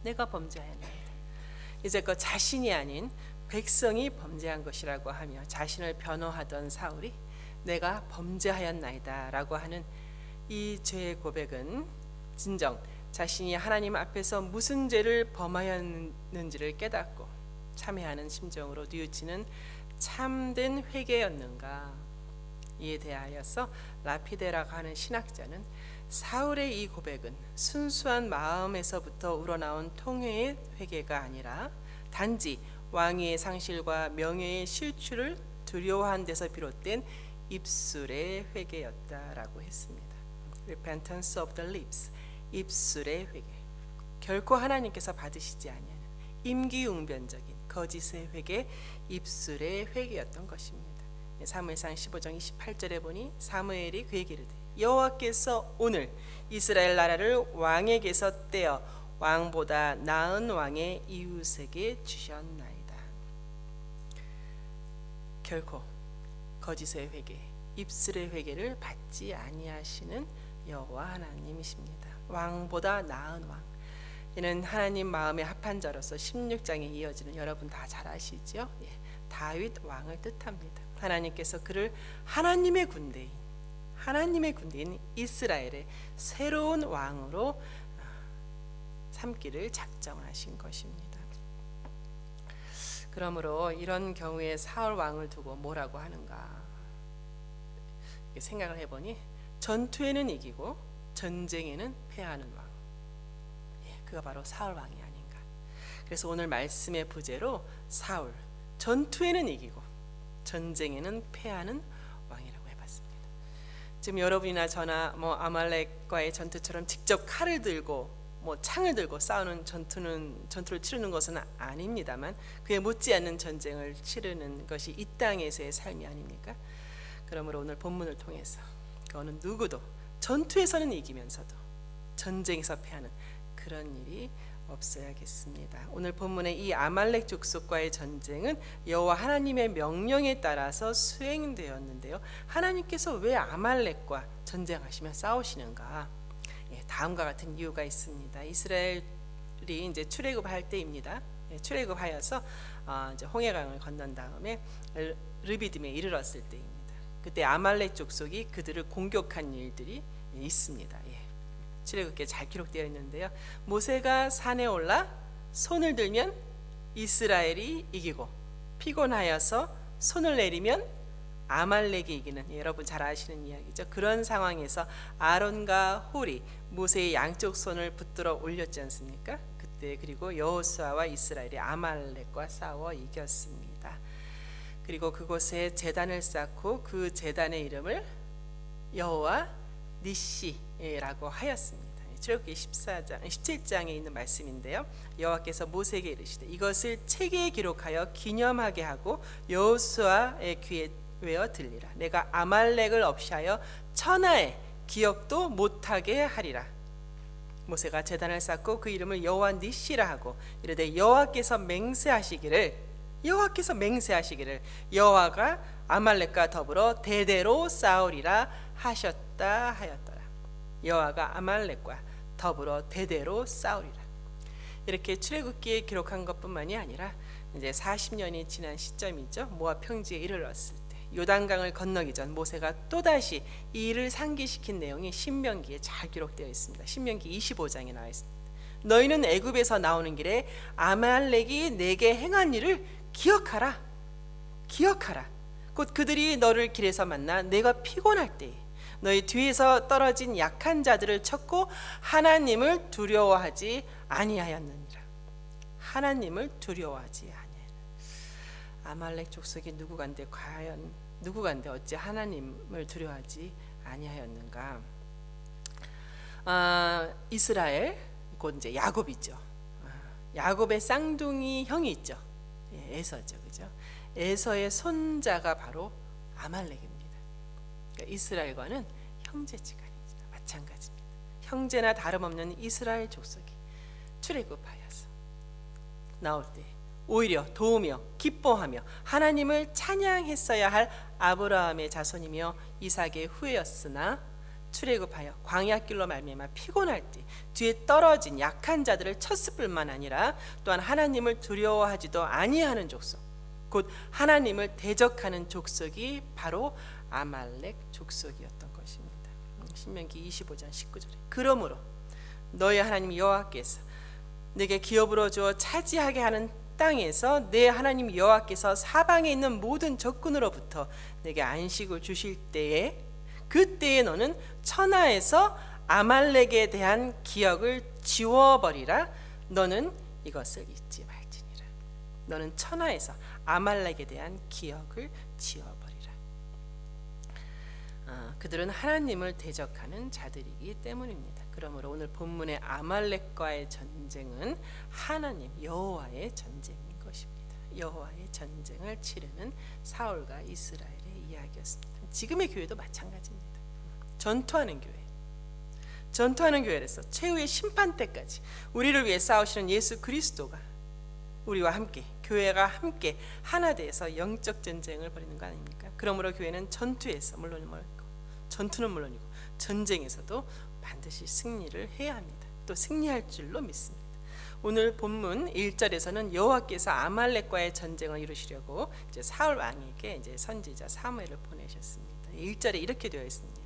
내가 범죄하였나이다. 이제껏 자신이 아닌 백성이 범죄한 것이라고 하며 자신을 변호하던 사울이 내가 범죄하였나이다 라고 하는 이 죄의 고백은 진정 자신이 하나님 앞에서 무슨 죄를 범하였는지를 깨닫고 참회하는 심정으로 뉘우치는 참된 회개였는가. 이에 대하여서 라피데라고 하는 신학자는 사울의 이 고백은 순수한 마음에서부터 우러나온 통회의 회개가 아니라 단지 왕위의 상실과 명예의 실추를 두려워한 데서 비롯된 입술의 회개였다라고 했습니다. Repentance of the lips, 입술의 회개. 결코 하나님께서 받으시지 아니하는 임기응변적인 거짓의 회개, 입술의 회개였던 것입니다. 사무엘상 15장 28절에 보니 사무엘이 그에게 이르되 여호와께서 오늘 이스라엘 나라를 왕에게서 떼어 왕보다 나은 왕의 이웃에게 주셨나이다. 결코 거짓의 회개, 입술의 회개를 받지 아니하시는 여호와 하나님이십니다. 왕보다 나은 왕. 이는 하나님 마음에 합한 자로서 16장에 이어지는 여러분 다 잘 아시죠? 다윗 왕을 뜻합니다. 하나님께서 그를 하나님의 군대인 이스라엘의 새로운 왕으로 삼기를 작정하신 것입니다. 그러므로 이런 경우에 사울 왕을 두고 뭐라고 하는가 생각을 해보니 전투에는 이기고 전쟁에는 패하는 왕, 그가 바로 사울 왕이 아닌가. 그래서 오늘 말씀의 부제로 사울, 전투에는 이기고 전쟁에는 패하는 왕이라고 해봤습니다. 지금 여러분이나 저나 아말렉과의 전투처럼 직접 칼을 들고 창을 들고 싸우는 전투를 치르는 것은 아닙니다만 그에 못지않는 전쟁을 치르는 것이 이 땅에서의 삶이 아닙니까? 그러므로 오늘 본문을 통해서 어느 누구도 전투에서는 이기면서도 전쟁에서 패하는 그런 일이 없어야겠습니다. 오늘 본문의 이 아말렉 족속과의 전쟁은 여호와 하나님의 명령에 따라서 수행되었는데요. 하나님께서 왜 아말렉과 전쟁하시며 싸우시는가? 다음과 같은 이유가 있습니다. 이스라엘이 이제 출애굽할 때입니다. 출애굽하여서 이제 홍해강을 건넌 다음에 르비딤에 이르렀을 때입니다. 그때 아말렉 족속이 그들을 공격한 일들이 있습니다. 출애굽기에 잘 기록되어 있는데요. 모세가 산에 올라 손을 들면 이스라엘이 이기고 피곤하여서 손을 내리면 아말렉이 이기는, 여러분 잘 아시는 이야기죠. 그런 상황에서 아론과 홀이 모세의 양쪽 손을 붙들어 올렸지 않습니까? 그때 그리고 여호수아와 이스라엘이 아말렉과 싸워 이겼습니다. 그리고 그곳에 제단을 쌓고 그 제단의 이름을 여호와 니시라고 하였습니다. 출애굽기 17장에 있는 말씀인데요. 여호와께서 모세에게 이르시되 이것을 책에 기록하여 기념하게 하고 여호수아의 귀에 외어 들리라. 내가 아말렉을 없이하여 천하에 기억도 못하게 하리라. 모세가 제단을 쌓고 그 이름을 여호와 니시라 하고 이르되 여호와께서 맹세하시기를 여호와가 아말렉과 더불어 대대로 싸우리라 하셨다 하였더라. 여호와가 아말렉과 더불어 대대로 싸우리라. 이렇게 출애굽기에 기록한 것뿐만이 아니라 이제 40년이 지난 시점이죠. 모압 평지에 이르렀을 때 요단강을 건너기 전 모세가 또다시 이 일을 상기시킨 내용이 신명기에 잘 기록되어 있습니다. 신명기 25장에 나와 있습니다. 너희는 애굽에서 나오는 길에 아말렉이 내게 행한 일을 기억하라. 곧 그들이 너를 길에서 만나 내가 피곤할 때에 너희 뒤에서 떨어진 약한 자들을 쳤고 하나님을 두려워하지 아니하였느니라. 하나님을 두려워하지 아니하였느니라. 아말렉 족속이 누구간데 어찌 하나님을 두려워하지 아니하였는가? 이스라엘 곧 이제 야곱이죠. 야곱의 쌍둥이 형이 있죠. 에서죠, 그죠? 에서의 손자가 바로 아말렉입니다. 그러니까 이스라엘과는 형제지간입니다. 마찬가지입니다. 형제나 다름없는 이스라엘 족속이 출애굽하여서 나올 때 오히려 도우며 기뻐하며 하나님을 찬양했어야 할 아브라함의 자손이며 이삭의 후예였으나 출애굽하여 광야길로 말미암아 피곤할 때 뒤에 떨어진 약한 자들을 쳤을 뿐만 아니라 또한 하나님을 두려워하지도 아니하는 족속, 곧 하나님을 대적하는 족속이 바로 아말렉 족속이었던 것입니다. 신명기 25장 19절에 그러므로 너희 하나님 여호와께서 내게 기업으로 주어 차지하게 하는 땅에서 내 하나님 여호와께서 사방에 있는 모든 적군으로부터 내게 안식을 주실 때에 그때에 너는 천하에서 아말렉에 대한 기억을 지워버리라. 너는 이것을 잊지 말지니라. 너는 천하에서 아말렉에 대한 기억을 지워버리라. 그들은 하나님을 대적하는 자들이기 때문입니다. 그러므로 오늘 본문의 아말렉과의 전쟁은 하나님 여호와의 전쟁인 것입니다. 여호와의 전쟁을 치르는 사울과 이스라엘의 이야기였습니다. 지금의 교회도 마찬가지입니다. 전투하는 교회, 전투하는 교회에서 최후의 심판 때까지 우리를 위해 싸우시는 예수 그리스도가 우리와 함께, 교회가 함께 하나 되어서 영적 전쟁을 벌이는 거 아닙니까? 그러므로 교회는 전투에서 전투는 물론이고 전쟁에서도 반드시 승리를 해야 합니다. 또 승리할 줄로 믿습니다. 오늘 본문 1절에서는 여호와께서 아말렉과의 전쟁을 이루시려고 이제 사울 왕에게 이제 선지자 사무엘을 보내셨습니다. 1절에 이렇게 되어 있습니다.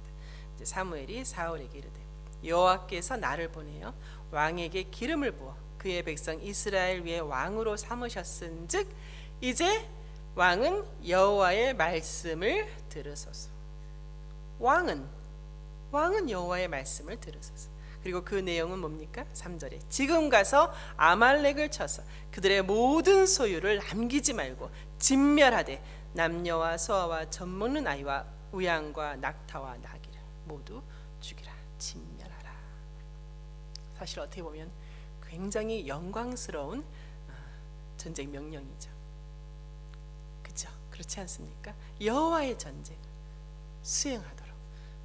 이제 사무엘이 사울에게 이르되 여호와께서 나를 보내어 왕에게 기름을 부어 그의 백성 이스라엘 위에 왕으로 삼으셨은즉 이제 왕은 여호와의 말씀을 들으소서. 왕은 여호와의 말씀을 들으소서. 그리고 그 내용은 뭡니까? 3절에 지금 가서 아말렉을 쳐서 그들의 모든 소유를 남기지 말고 진멸하되 남녀와 소아와 젖먹는 아이와 우양과 낙타와 나귀를 모두 죽이라. 진멸하라. 사실 어떻게 보면 굉장히 영광스러운 전쟁 명령이죠. 그렇죠? 그렇지 않습니까? 여호와의 전쟁을 수행하도록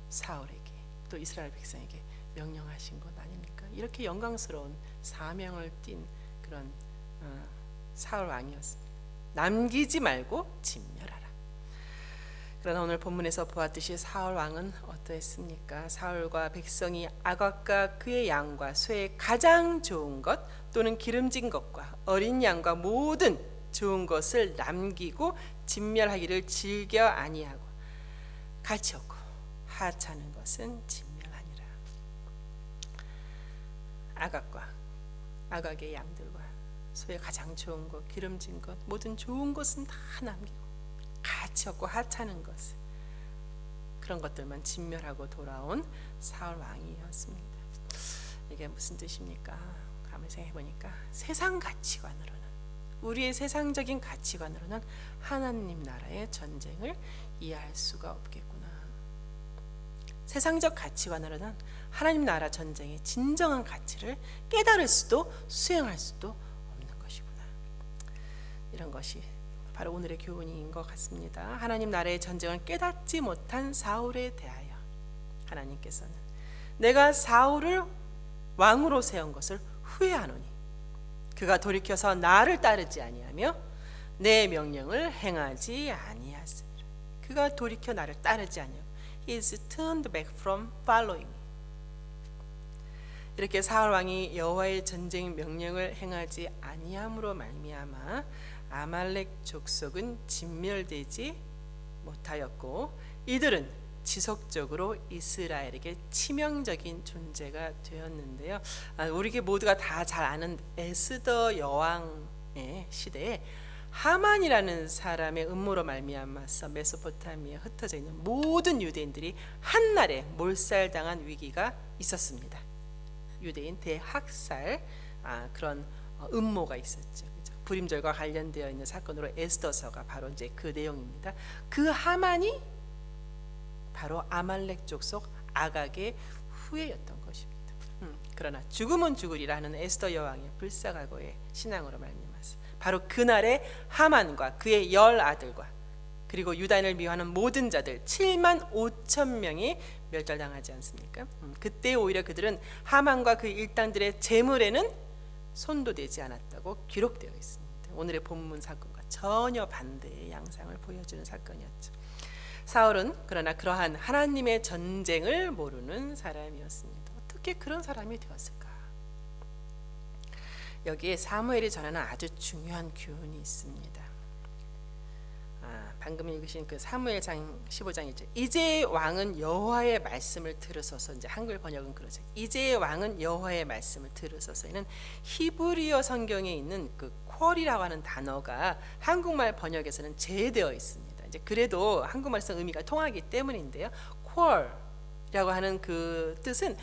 사울에게 또 이스라엘 백성에게 명령하신 것 아닙니까? 이렇게 영광스러운 사명을 띤 그런 사울 왕이었습니다. 남기지 말고 진멸하라. 그러나 오늘 본문에서 보았듯이 사울 왕은 어떠했습니까? 사울과 백성이 아각과 그의 양과 소의 가장 좋은 것 또는 기름진 것과 어린 양과 모든 좋은 것을 남기고 진멸하기를 즐겨 아니하고 가치 없고 하찮은 것은 진멸하니라. 아각의 양들과 소의 가장 좋은 것, 기름진 것, 모든 좋은 것은 다 남기고 가치 없고 하찮은 것, 그런 것들만 진멸하고 돌아온 사울 왕이었습니다. 이게 무슨 뜻입니까? 가만히 생각해 보니까 세상 가치관으로는, 우리의 세상적인 가치관으로는 하나님 나라의 전쟁을 이해할 수가 없겠구나. 세상적 가치관으로는 하나님 나라 전쟁의 진정한 가치를 깨달을 수도 수행할 수도 없는 것이구나. 이런 것이 바로 오늘의 교훈인 것 같습니다. 하나님 나라의 전쟁을 깨닫지 못한 사울에 대하여 하나님께서는 내가 사울을 왕으로 세운 것을 후회하노니 그가 돌이켜서 나를 따르지 아니하며 내 명령을 행하지 아니하였으니라. 그가 돌이켜 나를 따르지 아니하고 He is turned back from following me. 이렇게 사울 왕이 여호와의 전쟁 명령을 행하지 아니함으로 말미암아 아말렉 족속은 진멸되지 못하였고 이들은 지속적으로 이스라엘에게 치명적인 존재가 되었는데요. 우리 모두가 다 잘 아는 에스더 여왕의 시대에 하만이라는 사람의 음모로 말미암아서 메소포타미아에 흩어져 있는 모든 유대인들이 한날에 몰살당한 위기가 있었습니다. 유대인 대학살 그런 음모가 있었죠. 그렇죠? 불임절과 관련되어 있는 사건으로 에스더서가 바로 이제 그 내용입니다. 그 하만이 바로 아말렉 족속 아각의 후예였던 것입니다. 그러나 죽으면 죽으리라는 에스더 여왕의 불사각오의 신앙으로 말미암아서 바로 그날에 하만과 그의 10 아들과 그리고 유다인을 미워하는 모든 자들 7만 5천 명이 멸절당하지 않습니까? 그때 오히려 그들은 하만과 그 일당들의 재물에는 손도 대지 않았다고 기록되어 있습니다. 오늘의 본문 사건과 전혀 반대의 양상을 보여주는 사건이었죠. 사울은 그러나 그러한 하나님의 전쟁을 모르는 사람이었습니다. 어떻게 그런 사람이 되었을까? 여기에 사무엘이 전하는 아주 중요한 교훈이 있습니다. 방금 읽으신 그 사무엘상 15장이죠. 이제 왕은 여호와의 말씀을 들으소서. 이제 한글 번역은 그러죠. 이제 왕은 여호와의 말씀을 들으소서에는 히브리어 성경에 있는 그 퀄이라고 하는 단어가 한국말 번역에서는 제되어 있습니다. 이제 그래도 한국말에서 의미가 통하기 때문인데요. 퀄이라고 하는 그 뜻은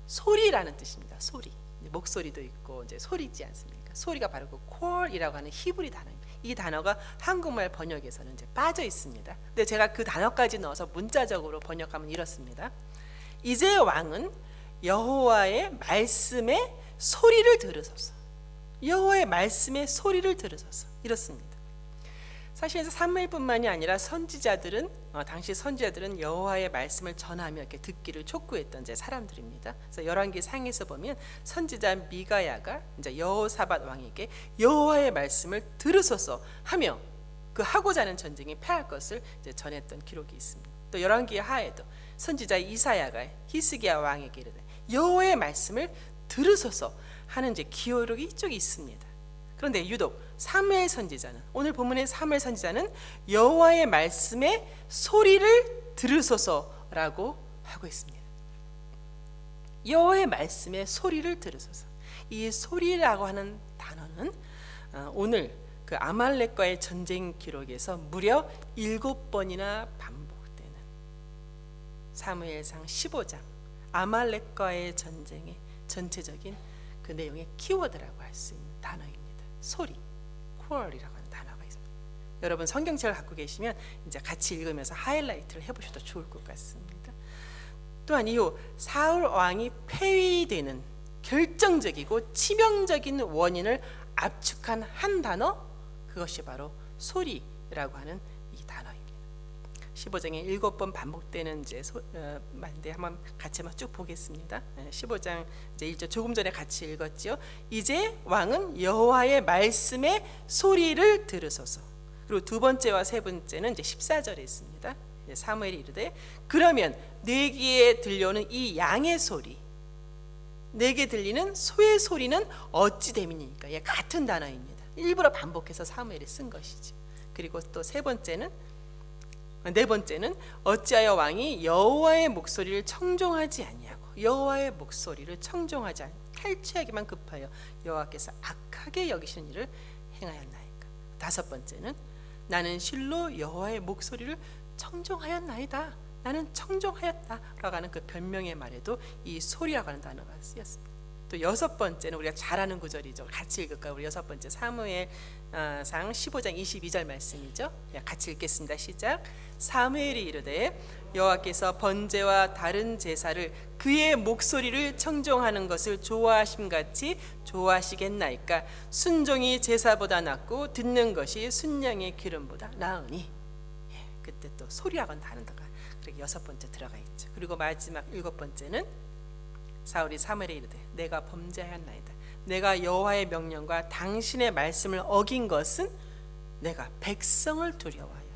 소리라는 뜻입니다. 소리. 목소리도 있고 이제 소리지 않습니까? 소리가 바로 그 퀄이라고 하는 히브리 단어입니다. 이 단어가 한국말 번역에서는 이제 빠져 있습니다. 근데 제가 그 단어까지 넣어서 문자적으로 번역하면 이렇습니다. 이제 왕은 여호와의 말씀의 소리를 들으소서. 여호와의 말씀의 소리를 들으소서. 이렇습니다. 사실 사무엘뿐만이 아니라 선지자들은 당시 선지자들은 여호와의 말씀을 전하며 이렇게 듣기를 촉구했던 이제 사람들입니다. 그래서 열왕기 상에서 보면 선지자 미가야가 이제 여호사밧 왕에게 여호와의 말씀을 들으소서 하며 그 하고자 하는 전쟁이 패할 것을 이제 전했던 기록이 있습니다. 또 열왕기 하에도 선지자 이사야가 히스기야 왕에게 이르되 여호와의 말씀을 들으소서 하는 이제 기록이 이쪽에 있습니다. 그런데 유독 사무엘 선지자는 오늘 본문의 사무엘 선지자는 여호와의 말씀의 소리를 들으소서라고 하고 있습니다. 여호와의 말씀의 소리를 들으소서. 이 소리라고 하는 단어는 오늘 그 아말렉과의 전쟁 기록에서 무려 7번이나 반복되는 사무엘상 15장 아말렉과의 전쟁의 전체적인 그 내용의 키워드라고 할 수 있는 단어입니다. 소리, 퀄이라고 하는 단어가 있습니다. 여러분 성경책을 갖고 계시면 이제 같이 읽으면서 하이라이트를 해보셔도 좋을 것 같습니다. 또한 이후 사울 왕이 폐위되는 결정적이고 치명적인 원인을 압축한 한 단어, 그것이 바로 소리라고 하는 이 단어입니다. 15장에 7번 반복되는 이제 말인데 한번 같이 한번 쭉 보겠습니다. 15장 이제 1절 조금 전에 같이 읽었죠. 이제 왕은 여호와의 말씀의 소리를 들으소서. 그리고 두 번째와 세 번째는 이제 14절에 있습니다. 사무엘이 이르되 그러면 내 귀에 들려오는 이 양의 소리, 내게 들리는 소의 소리는 어찌 됨이니까. 같은 단어입니다. 일부러 반복해서 사무엘이 쓴 것이죠. 그리고 또 네 번째는 어찌하여 왕이 여호와의 목소리를 청종하지 아니하고 여호와의 목소리를 청종하지 아니하고 탈취하기만 급하여 여호와께서 악하게 여기시는 일을 행하였나이까. 다섯 번째는 나는 실로 여호와의 목소리를 청종하였나이다. 나는 청종하였다라고 하는 그 변명의 말에도 이 소리라고 하는 단어가 쓰였습니다. 또 여섯 번째는 우리가 잘 아는 구절이죠. 같이 읽을까요? 우리 여섯 번째 사무엘상 15장 22절 말씀이죠. 같이 읽겠습니다. 시작. 사무엘이 이르되 여호와께서 번제와 다른 제사를 그의 목소리를 청종하는 것을 좋아하심같이 좋아하시겠나이까. 순종이 제사보다 낫고 듣는 것이 순양의 기름보다 나으니. 그때 또 소리라고 하는 단어가 그렇게 여섯 번째 들어가 있죠. 그리고 마지막 일곱 번째는 사울이 사무엘에 이르되 내가 범죄하였나이다. 내가 여호와의 명령과 당신의 말씀을 어긴 것은 내가 백성을 두려워하여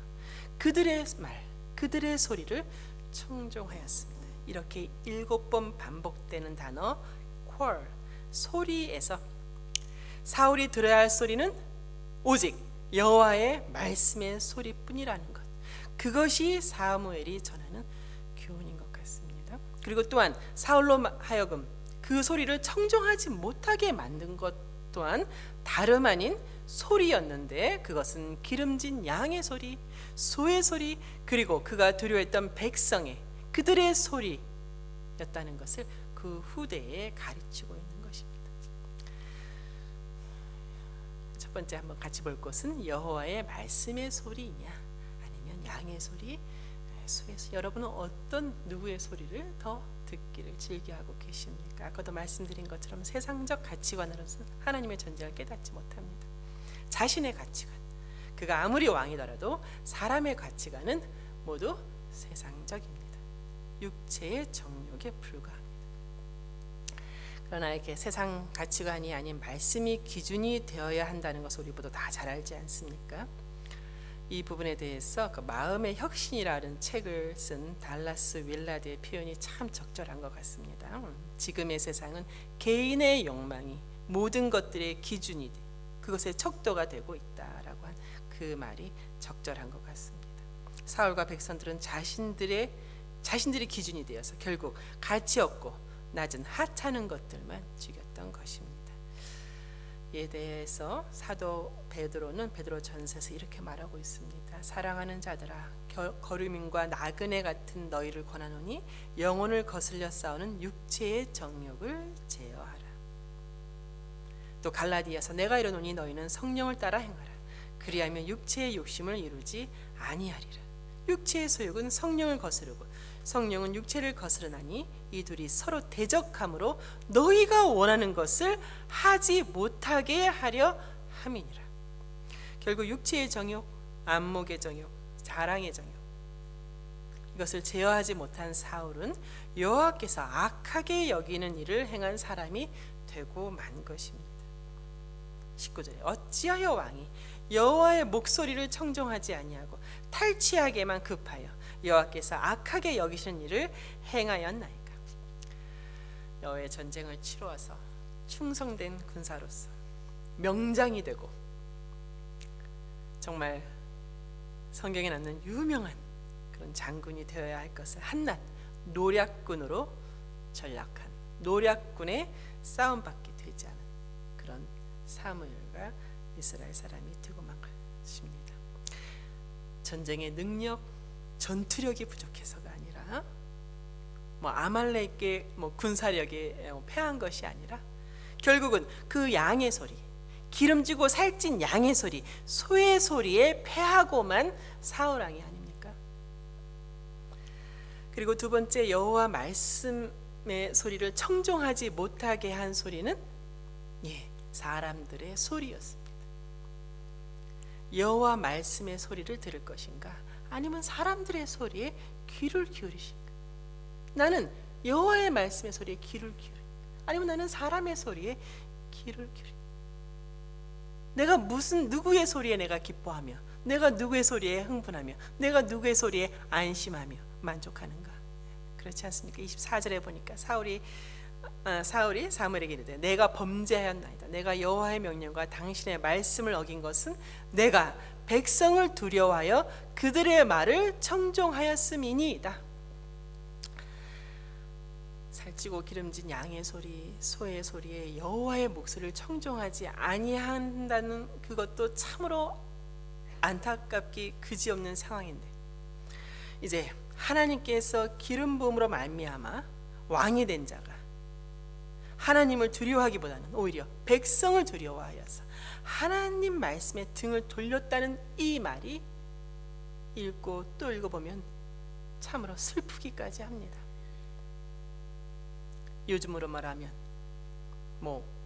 그들의 말, 그들의 소리를 청종하였습니다. 이렇게 7번 반복되는 단어 퀄, 소리에서 사울이 들어야 할 소리는 오직 여호와의 말씀의 소리뿐이라는 것, 그것이 사무엘이 전하는 교훈인 것 같습니다. 그리고 또한 사울로 하여금 그 소리를 청종하지 못하게 만든 것 또한 다름 아닌 소리였는데, 그것은 기름진 양의 소리, 소의 소리, 그리고 그가 두려워했던 백성의 그들의 소리였다는 것을 그 후대에 가르치고 있는 것입니다. 첫 번째 한번 같이 볼 것은 여호와의 말씀의 소리이냐 아니면 양의 소리, 소의 소리. 여러분은 어떤 누구의 소리를 더 듣기를 즐겨하고 계십니까? 아까도 말씀드린 것처럼 세상적 가치관으로서 하나님의 존재를 깨닫지 못합니다. 자신의 가치관, 그가 아무리 왕이더라도 사람의 가치관은 모두 세상적입니다. 육체의 정욕에 불과합니다. 그러나 이렇게 세상 가치관이 아닌 말씀이 기준이 되어야 한다는 것을 우리 모두 다 잘 알지 않습니까? 이 부분에 대해서 그 마음의 혁신이라는 책을 쓴 달라스 윌라드의 표현이 참 적절한 것 같습니다. 지금의 세상은 개인의 욕망이 모든 것들의 기준이 돼 그것의 척도가 되고 있다라고 한 그 말이 적절한 것 같습니다. 사울과 백성들은 자신들이 기준이 되어서 결국 가치 없고 낮은 하찮은 것들만 죽였던 것입니다. 이에 대해서 사도 베드로는 베드로전서에서 이렇게 말하고 있습니다. 사랑하는 자들아, 거류민과 나그네 같은 너희를 권하노니 영혼을 거슬려 싸우는 육체의 정욕을 제어하라. 또 갈라디아서 내가 이르노니 너희는 성령을 따라 행하라. 그리하면 육체의 욕심을 이루지 아니하리라. 육체의 소욕은 성령을 거스르고 성령은 육체를 거스르나니 이 둘이 서로 대적함으로 너희가 원하는 것을 하지 못하게 하려 함이니라. 결국 육체의 정욕, 안목의 정욕, 자랑의 정욕, 이것을 제어하지 못한 사울은 여호와께서 악하게 여기는 일을 행한 사람이 되고 만 것입니다. 19절에 어찌하여 왕이 여호와의 목소리를 청종하지 아니하고 탈취하게만 급하여 여호와께서 악하게 여기시는 일을 행하였나이까. 여호와의 전쟁을 치루어서 충성된 군사로서 명장이 되고 정말 성경에 남는 유명한 그런 장군이 되어야 할 것을 한낱 노략군으로 전락한 노략군의 싸움밖에 되지 않은 그런 사무엘과 이스라엘 사람이 되고 만 것입니다. 전쟁의 능력, 전투력이 부족해서가 아니라 아말렉의 군사력에 패한 것이 아니라 결국은 그 양의 소리, 기름지고 살찐 양의 소리, 소의 소리에 패하고만 사울 왕이 아닙니까? 그리고 두 번째, 여호와 말씀의 소리를 청종하지 못하게 한 소리는 사람들의 소리였습니다. 여호와 말씀의 소리를 들을 것인가, 아니면 사람들의 소리에 귀를 기울이신가? 나는 여호와의 말씀의 소리에 귀를 기울이, 아니면 나는 사람의 소리에 귀를 기울이. 내가 누구의 소리에 내가 기뻐하며, 내가 누구의 소리에 흥분하며, 내가 누구의 소리에 안심하며 만족하는가? 그렇지 않습니까? 24절에 보니까 사울이 사무엘에게 이르되 내가 범죄하였나이다. 내가 여호와의 명령과 당신의 말씀을 어긴 것은 내가 백성을 두려워하여 그들의 말을 청종하였음이니이다. 살찌고 기름진 양의 소리, 소의 소리에 여호와의 목소리를 청종하지 아니한다는 그것도 참으로 안타깝기 그지없는 상황인데, 이제 하나님께서 기름 부음으로 말미암아 왕이 된 자가 하나님을 두려워하기보다는 오히려 백성을 두려워하여서 하나님 말씀에 등을 돌렸다는 이 말이 읽고 또 읽어보면 참으로 슬프기까지 합니다. 요즘으로 말하면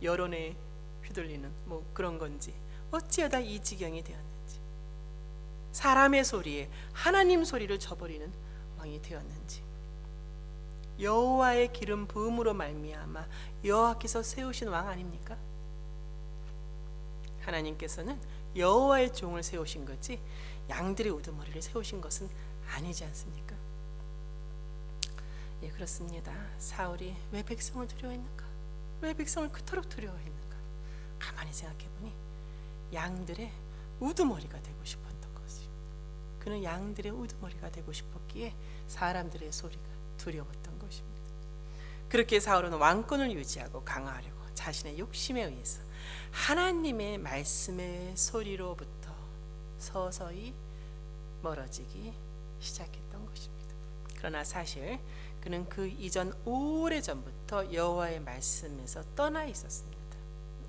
여론에 휘둘리는 그런 건지 어찌하다 이 지경이 되었는지, 사람의 소리에 하나님 소리를 저버리는 왕이 되었는지, 여호와의 기름 부음으로 말미암아 여호와께서 세우신 왕 아닙니까? 하나님께서는 여호와의 종을 세우신 거지 양들의 우두머리를 세우신 것은 아니지 않습니까? 그렇습니다. 사울이 왜 백성을 두려워했는가? 왜 백성을 그토록 두려워했는가? 가만히 생각해보니 양들의 우두머리가 되고 싶었던 것입니다. 그는 양들의 우두머리가 되고 싶었기에 사람들의 소리가 두려웠던 것입니다. 그렇게 사울은 왕권을 유지하고 강화하려고 자신의 욕심에 의해서 하나님의 말씀의 소리로부터 서서히 멀어지기 시작했던 것입니다. 그러나 사실 그는 그 이전 오래전부터 여호와의 말씀에서 떠나 있었습니다.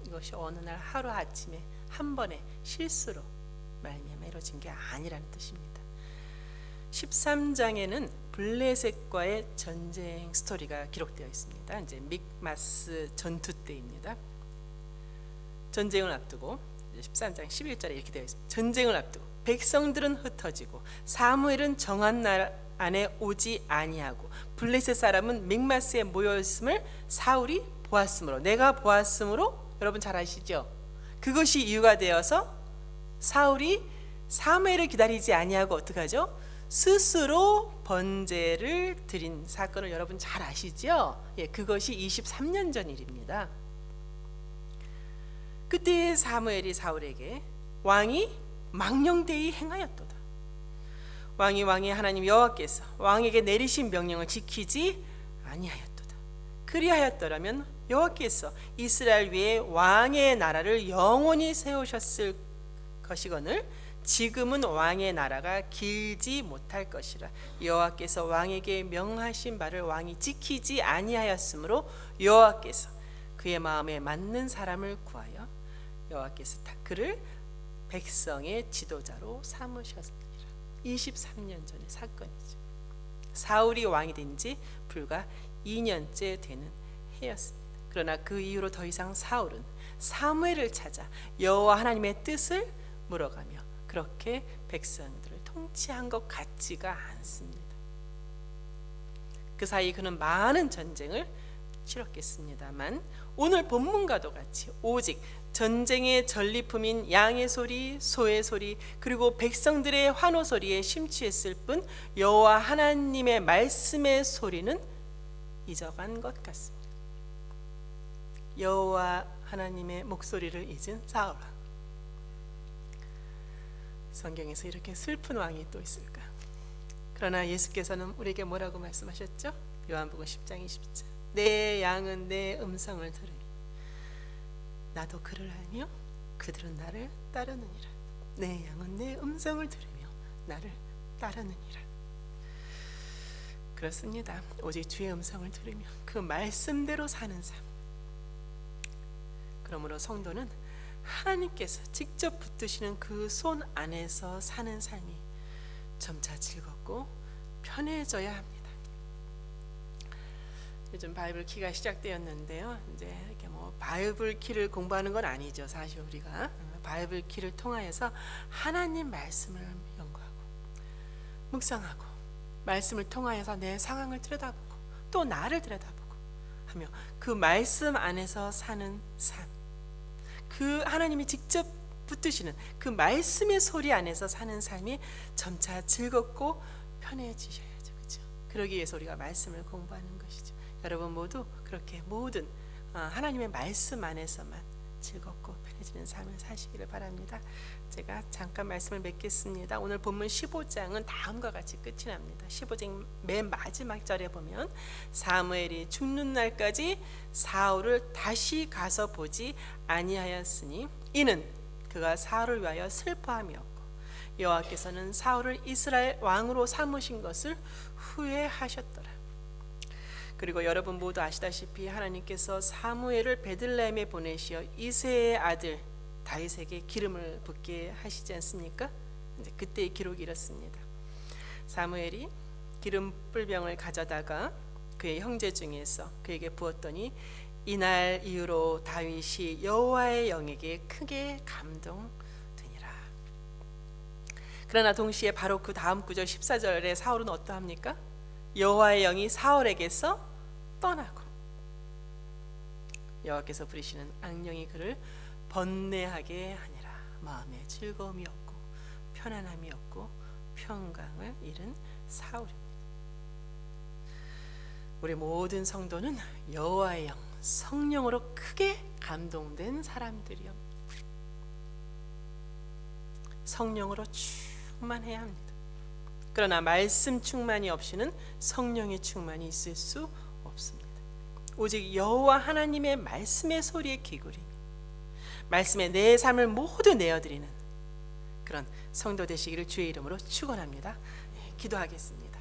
이것이 어느 날 하루아침에 한 번의 실수로 말미암아 이루어진 게 아니라는 뜻입니다. 13장에는 블레셋과의 전쟁 스토리가 기록되어 있습니다. 이제 믹마스 전투 때입니다. 전쟁을 앞두고 13장 11절에 이렇게 되어 있습니다. 전쟁을 앞두고 백성들은 흩어지고 사무엘은 정한 날 안에 오지 아니하고 블레셋 사람은 믹마스에 모여있음을 사울이 보았으므로, 내가 보았으므로, 여러분 잘 아시죠? 그것이 이유가 되어서 사울이 사무엘을 기다리지 아니하고 어떡하죠? 스스로 번제를 드린 사건을 여러분 잘 아시죠? 예, 그것이 23년 전 일입니다. 그때 사무엘이 사울에게 왕이 망령되이 행하였도다. 왕이 하나님 여호와께서 왕에게 내리신 명령을 지키지 아니하였도다. 그리하였더라면 여호와께서 이스라엘 위에 왕의 나라를 영원히 세우셨을 것이거늘 지금은 왕의 나라가 길지 못할 것이라. 여호와께서 왕에게 명하신 바를 왕이 지키지 아니하였으므로 여호와께서 그의 마음에 맞는 사람을 구하여 여호와께서 그를 백성의 지도자로 삼으셨느니라. 23년 전의 사건이죠. 사울이 왕이 된 지 불과 2년째 되는 해였습니다. 그러나 그 이후로 더 이상 사울은 사무엘을 찾아 여호와 하나님의 뜻을 물어가며 그렇게 백성들을 통치한 것 같지가 않습니다. 그 사이 그는 많은 전쟁을 치렀겠습니다만 오늘 본문과도 같이 오직 전쟁의 전리품인 양의 소리, 소의 소리, 그리고 백성들의 환호 소리에 심취했을 뿐 여호와 하나님의 말씀의 소리는 잊어간 것 같습니다. 여호와 하나님의 목소리를 잊은 사울. 성경에서 이렇게 슬픈 왕이 또 있을까? 그러나 예수께서는 우리에게 뭐라고 말씀하셨죠? 요한복음 10장 20절. 내 양은 내 음성을 들으니 나도 그를 알며 그들은 나를 따르느니라. 내 양은 내 음성을 들으며 나를 따르느니라. 그렇습니다. 오직 주의 음성을 들으며 그 말씀대로 사는 삶. 그러므로 성도는 하나님께서 직접 붙드시는 그 손 안에서 사는 삶이 점차 즐겁고 편해져야 합니다. 요즘 바이블 키가 시작되었는데요. 이제 이렇게 뭐 바이블 키를 공부하는 건 아니죠. 사실 우리가 바이블 키를 통하여서 하나님 말씀을 연구하고 묵상하고 말씀을 통하여서 내 상황을 들여다보고 또 나를 들여다보고 하며 그 말씀 안에서 사는 삶. 그 하나님이 직접 붙드시는 그 말씀의 소리 안에서 사는 삶이 점차 즐겁고 편해지셔야죠. 그렇죠? 그러기 위해서 우리가 말씀을 공부하는 것이죠. 여러분 모두 그렇게 모든 하나님의 말씀 안에서만 즐겁고 편해지는 삶을 사시기를 바랍니다. 제가 잠깐 말씀을 맺겠습니다. 오늘 본문 15장은 다음과 같이 끝이 납니다. 15장 맨 마지막 절에 보면 사무엘이 죽는 날까지 사울을 다시 가서 보지 아니하였으니 이는 그가 사울을 위하여 슬퍼함이었고 여호와께서는 사울을 이스라엘 왕으로 삼으신 것을 후회하셨더라. 그리고 여러분 모두 아시다시피 하나님께서 사무엘을 베들레헴에 보내시어 이새의 아들 다윗에게 기름을 붓게 하시지 않습니까? 이제 그때의 기록이 이렇습니다. 사무엘이 기름 뿔병을 가져다가 그의 형제 중에서 그에게 부었더니 이날 이후로 다윗이 여호와의 영에게 크게 감동되니라. 그러나 동시에 바로 그 다음 구절 14절에 사울은 어떠합니까? 여호와의 영이 사울에게서 떠나고 여호와께서 부리시는 악령이 그를 번뇌하게 하니라. 마음에 즐거움이 없고 편안함이 없고 평강을 잃은 사울입니다. 우리 모든 성도는 여호와의 영, 성령으로 크게 감동된 사람들이요. 성령으로 충만해야 합니다. 그러나 말씀 충만이 없이는 성령의 충만이 있을 수 없습니다. 오직 여호와 하나님의 말씀의 소리에 기울이니 말씀에 내 삶을 모두 내어드리는 그런 성도 되시기를 주의 이름으로 축원합니다. 기도하겠습니다.